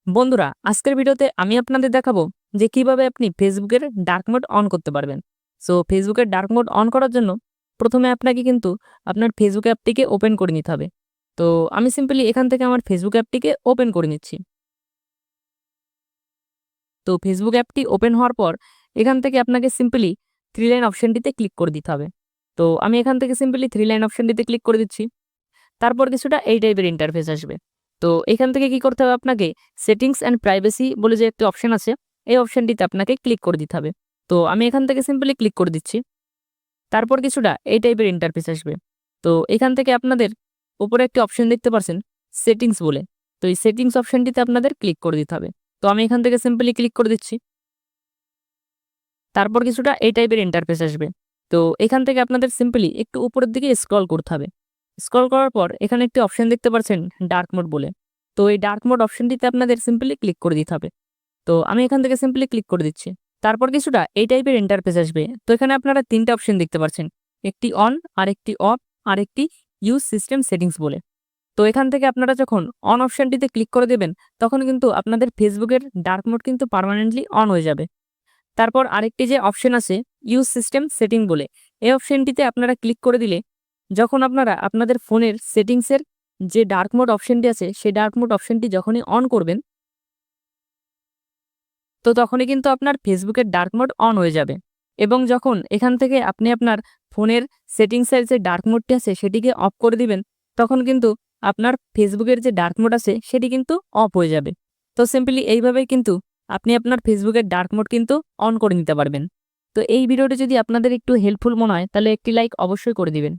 বন্ধুরা, আজকের ভিডিওতে আমি আপনাদের দেখাবো যে কিভাবে আপনি ফেসবুকের ডার্ক মোড অন করতে পারবেন। সো ফেসবুকের ডার্ক মোড অন করার জন্য প্রথমে আপনাকে কিন্তু আপনার ফেসবুক অ্যাপটিকে ওপেন করে নিতে হবে। তো আমি সিম্পলি এখান থেকে আমার ফেসবুক অ্যাপটিকে ওপেন করে নিচ্ছি। তো ফেসবুক অ্যাপটি ওপেন হওয়ার পর এখান থেকে আপনাকে সিম্পলি থ্রি লাইন অপশনটিতে ক্লিক করে দিতে হবে। তো আমি এখান থেকে সিম্পলি থ্রি লাইন অপশনটিতে ক্লিক করে দিচ্ছি। তারপর কিছুটা এই টাইপের ইন্টারফেস আসবে। তো এখান থেকে কি করতে হবে আপনাকে সেটিংস অ্যান্ড প্রাইভেসি বলে যে একটি অপশন আছে, এই অপশনটিতে আপনাকে ক্লিক করে দিতে হবে। তো আমি এখান থেকে সিম্পলি ক্লিক করে দিচ্ছি। তারপর কিছুটা এই টাইপের ইন্টারফেস আসবে। তো এখান থেকে আপনাদের উপরে একটি অপশন দেখতে পাচ্ছেন সেটিংস বলে। তো এই সেটিংস অপশনটিতে আপনাদের ক্লিক করে দিতে হবে। তো আমি এখান থেকে সিম্পলি ক্লিক করে দিচ্ছি। তারপর কিছুটা এই টাইপের ইন্টারফেস আসবে। তো এখান থেকে আপনাদের সিম্পলি একটু উপরের দিকে স্ক্রল করতে হবে। স্ক্রল করার পর এখানে একটি অপশন দেখতে পাচ্ছেন ডার্ক মোড বলে। তো এই ডার্ক মোড অপশনটিতে আপনাদের সিম্পলি ক্লিক করে দিতে হবে। তো আমি এখান থেকে সিম্পলি ক্লিক করে দিচ্ছি। তারপর কিছুটা এই টাইপের ইন্টারফেস আসবে। তো এখানে আপনারা ৩ টা অপশন দেখতে পাচ্ছেন। একটি অন, আরেকটি অফ, আরেকটি ইউজ সিস্টেম সেটিংস বলে। তো এখান থেকে আপনারা যখন অন অপশনটিতে ক্লিক করে দেবেন, তখন কিন্তু আপনাদের ফেসবুকের ডার্ক মোড কিন্তু পার্মানেন্টলি অন হয়ে যাবে। তারপর আরেকটি যে অপশন আছে ইউজ সিস্টেম সেটিং বলে, এই অপশনটিতে আপনারা ক্লিক করে দিলে যখন আপনারা আপনাদের ফোনের সেটিংসের যে ডার্ক মোড অপশনটি আছে সেই ডার্ক মোড অপশনটি যখনই অন করবেন, তো তখনই কিন্তু আপনার ফেসবুকের ডার্ক মোড অন হয়ে যাবে। এবং যখন এখান থেকে আপনি আপনার ফোনের সেটিংসের যে ডার্ক মোডটি আছে সেটিকে অফ করে দিবেন, তখন কিন্তু আপনার ফেসবুকের যে ডার্ক মোড আছে সেটি কিন্তু অফ হয়ে যাবে। তো সিম্পলি এইভাবেই কিন্তু আপনি আপনার ফেসবুকের ডার্ক মোড কিন্তু অন করে নিতে পারবেন। তো এই ভিডিওটি যদি আপনাদের একটু হেল্পফুল মনে হয় তাহলে একটি লাইক অবশ্যই করে দিবেন।